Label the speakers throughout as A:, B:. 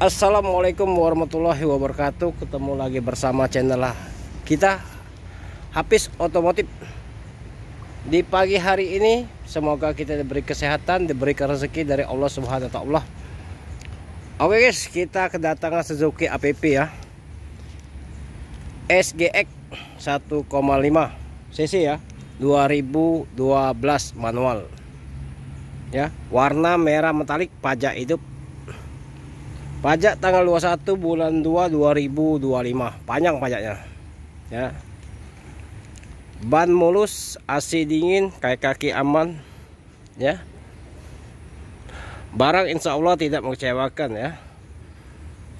A: Assalamualaikum warahmatullahi wabarakatuh. Ketemu lagi bersama channel kita, Hafiz Otomotif. Di pagi hari ini semoga kita diberi kesehatan, diberi rezeki dari Allah Subhanahu wa taala. Oke guys, kita kedatangan Suzuki APP ya, SGX 1,5 cc ya, 2012 manual ya, warna merah metalik, pajak hidup. Pajak tanggal 21 bulan 2 2025. Panjang pajaknya ya. Ban mulus, AC dingin, kaki aman ya. Barang insya Allah tidak mengecewakan ya.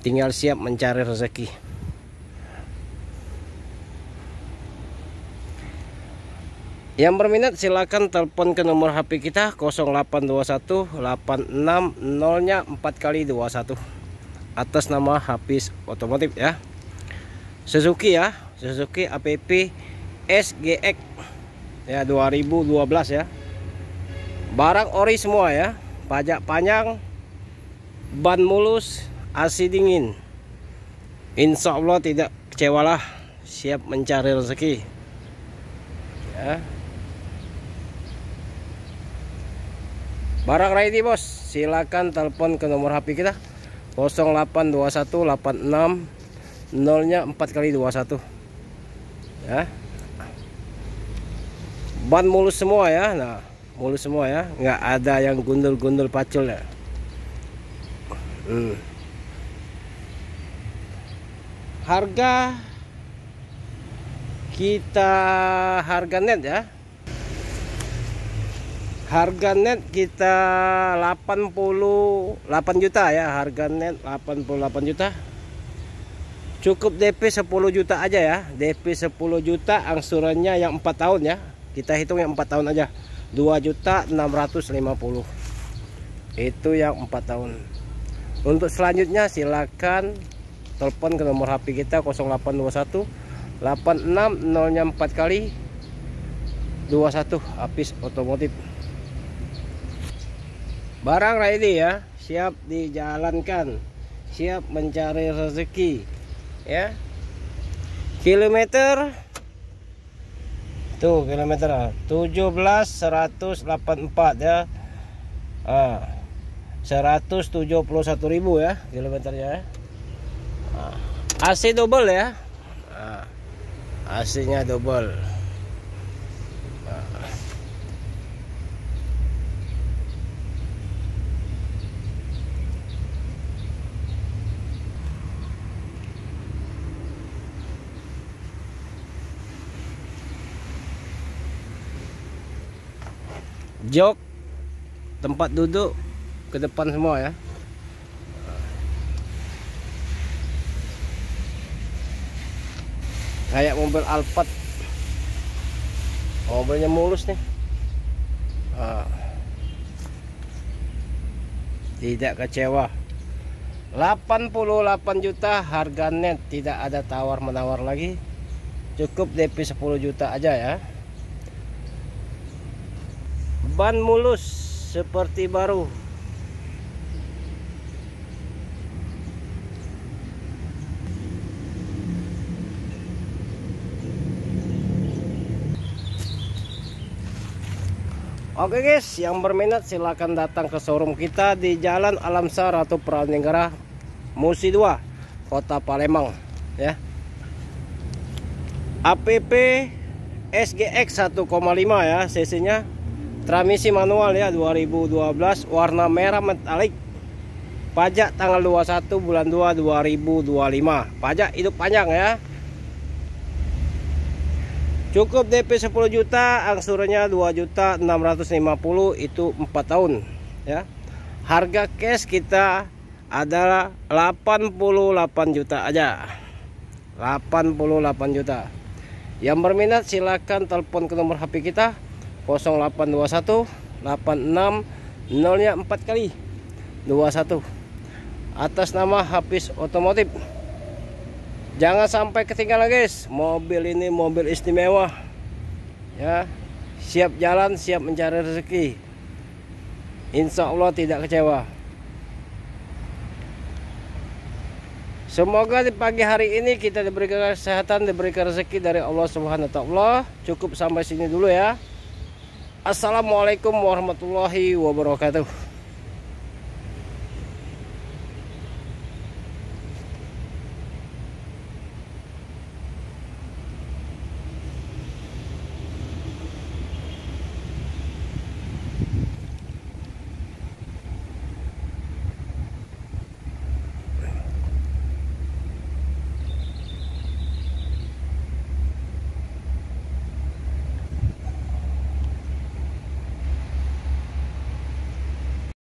A: Tinggal siap mencari rezeki. Yang berminat silakan telepon ke nomor HP kita 0821 860-nya 4x21 atas nama Hafiz Otomotif ya. Suzuki ya, Suzuki APP SGX ya 2012 ya. Barang ori semua ya. Pajak panjang, ban mulus, AC dingin. Insya Allah tidak kecewalah, siap mencari rezeki ya. Barang ready bos, silakan telepon ke nomor HP kita 0821 860-nya 4x21 ya. Ban mulus semua ya. Nah, mulus semua ya, nggak ada yang gundul-gundul pacul ya. Harga kita, harga net ya, harga net kita 88 juta ya. Harga net 88 juta. Cukup DP 10 juta aja ya. DP 10 juta, angsurannya yang 4 tahun ya. Kita hitung yang 4 tahun aja, 2.650.000. Itu yang 4 tahun. Untuk selanjutnya silakan telepon ke nomor HP kita 0821 860-nya 4x21 Hafiz Otomotif. Barang ready ya, siap dijalankan, siap mencari rezeki ya. Kilometer tuh, kilometer 17.184 ya. 171.000 ya kilometernya ya. AC double ya. AC nya double. Jok, tempat duduk ke depan semua ya. Kayak mobil Alphard. Mobilnya mulus nih. Tidak kecewa. 88 juta harga net, tidak ada tawar menawar lagi. Cukup DP 10 juta aja ya. Ban mulus seperti baru. Oke guys, yang berminat silahkan datang ke showroom kita di Jalan Alamsar atau Pranegara Musi 2, Kota Palembang ya. APP SGX 1,5 ya cc nya. Transmisi manual ya, 2012, warna merah metalik. Pajak tanggal 21 bulan 2 2025. Pajak hidup panjang ya. Cukup DP 10 juta, angsurannya 2.650.000, itu 4 tahun ya. Harga cash kita adalah 88 juta aja. 88 juta. Yang berminat silakan telepon ke nomor HP kita 0821 860-nya 4x21 atas nama Hafiz Otomotif. Jangan sampai ketinggalan guys, mobil ini mobil istimewa ya. Siap jalan, siap mencari rezeki. Insya Allah tidak kecewa. Semoga di pagi hari ini kita diberikan kesehatan, diberikan rezeki dari Allah Subhanahu wa taala. Cukup sampai sini dulu ya. Assalamualaikum warahmatullahi wabarakatuh.